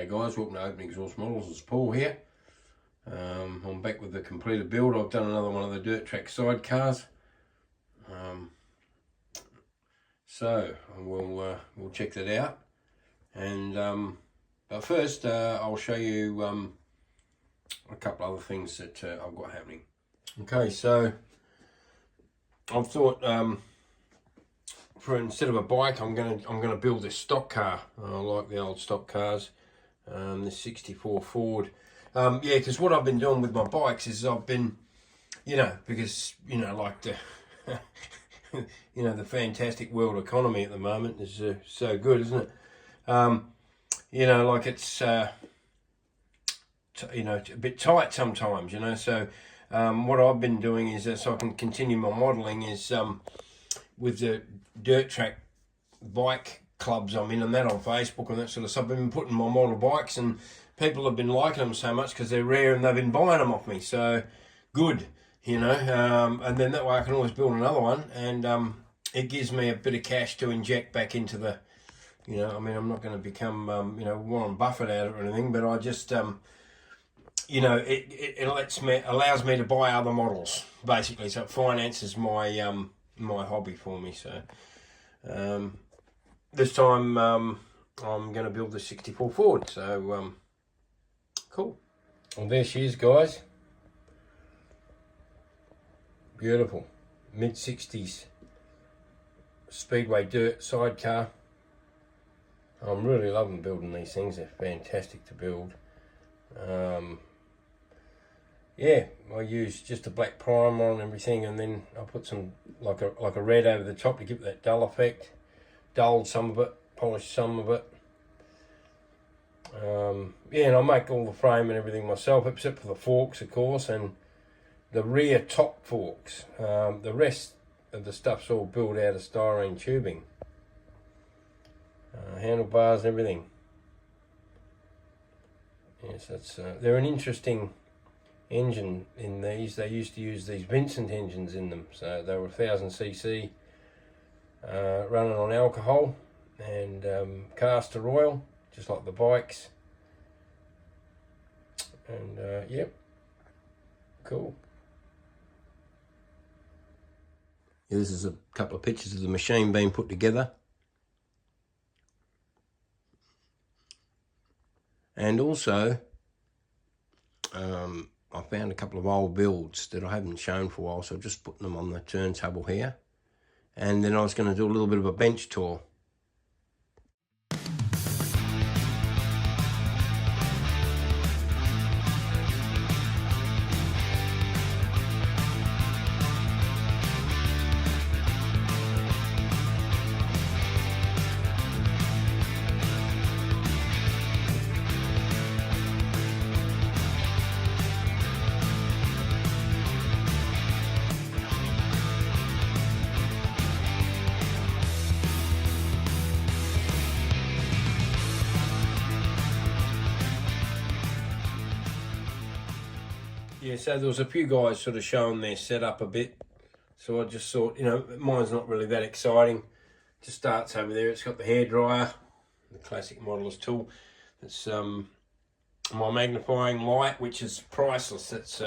G'day guys, welcome to Open Exhaust Models. It's Paul here. I'm back with the completed build. I've done another one of the dirt track sidecars. So we'll check that out. And but first I'll show you a couple other things that I've got happening. Okay, so I've thought for instead of a bike, I'm gonna build this stock car. I like the old stock cars. This 64 Ford. Yeah, because what I've been doing with my bikes is I've been, because like the, the fantastic world economy at the moment is so good, isn't it? Like it's a bit tight sometimes, So what I've been doing is, so I can continue my modelling, is with the dirt track bike clubs I'm in and that on Facebook and that sort of stuff. I've been putting my model bikes and people have been liking them so much because they're rare and they've been buying them off me. So good, and then that way I can always build another one, and it gives me a bit of cash to inject back into the, I'm not going to become, Warren Buffett out of it or anything, but I just, it allows me to buy other models basically. So it finances my, my hobby for me. So, this time I'm going to build the 64 Ford, so cool. Well, there she is, guys. Beautiful. Mid-60s Speedway dirt sidecar. I'm really loving building these things. They're fantastic to build. Yeah, I use just a black primer on everything, and then I put some like a red over the top to give it that dull effect. Dulled some of it, polished some of it. Yeah, and I make all the frame and everything myself, except for the forks, of course, and the rear top forks. The rest of the stuff's all built out of styrene tubing. Handlebars and everything. Yes, that's they're an interesting engine in these. They used to use these Vincent engines in them, so they were 1000cc. Running on alcohol and castor oil, just like the bikes. And yep, cool. Yeah, this is a couple of pictures of the machine being put together. And also, I found a couple of old builds that I haven't shown for a while, so I'm just putting them on the turntable here. And then I was going to do a little bit of a bench tour. Yeah, so there was a few guys sort of showing their setup a bit. So I just thought, mine's not really that exciting. Just starts over there. It's got the hairdryer, the classic modeller's tool. It's my magnifying light, which is priceless. It's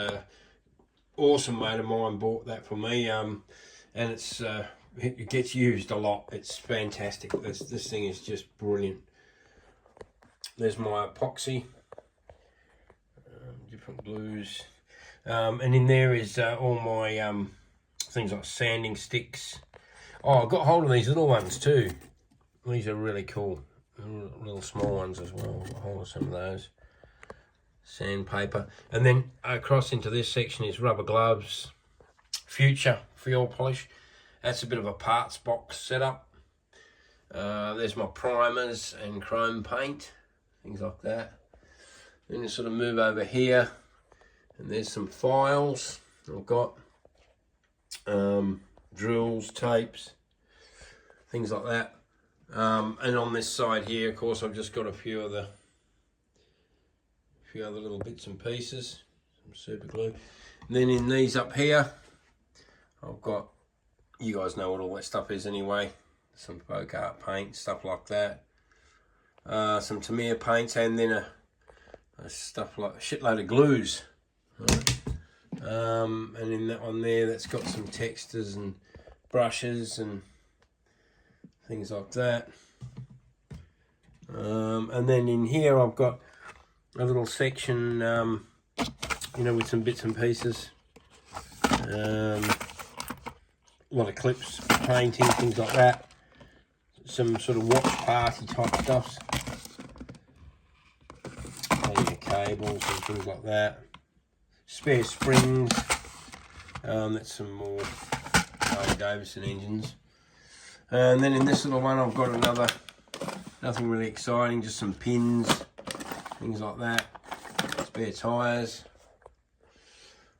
awesome mate of mine bought that for me. And it's it gets used a lot. It's fantastic. This thing is just brilliant. There's my epoxy, different blues. And in there is all my things like sanding sticks. Oh, I got hold of these little ones too. These are really cool. Little small ones as well. Got hold of some of those. Sandpaper. And then across into this section is rubber gloves. Future fuel polish. That's a bit of a parts box setup. There's my primers and chrome paint. Things like that. Then you sort of move over here. And there's some files I've got, drills, tapes, things like that. And on this side here, of course, I've just got a few other little bits and pieces, some super glue. And then in these up here, I've got, you guys know what all that stuff is anyway, some folk art paint, stuff like that. some Tamiya paints, and then a stuff like a shitload of glues. Right. And in that one there, that's got some textures and brushes and things like that. And then in here I've got a little section, you know, with some bits and pieces. A lot of clips, painting, things like that. Some sort of watch party type stuffs. Cables and things like that. Spare springs. That's some more Davidson engines. And then in this little one I've got another, nothing really exciting, just some pins, things like that. Spare tyres.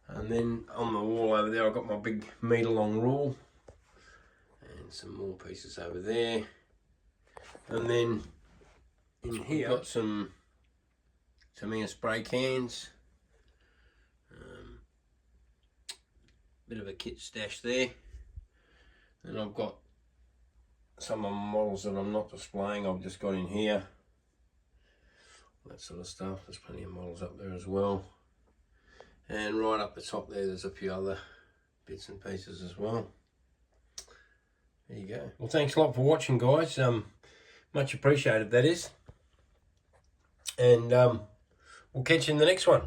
And then on the wall over there I've got my big metre long rule. And some more pieces over there. And then in here I've got some Tamiya spray cans. Bit of a kit stash there. And I've got some of my models that I'm not displaying, I've just got in here. That sort of stuff. There's plenty of models up there as well. And right up the top there, there's a few other bits and pieces as well. There you go. Well, thanks a lot for watching, guys. Much appreciated, that is. And we'll catch you in the next one.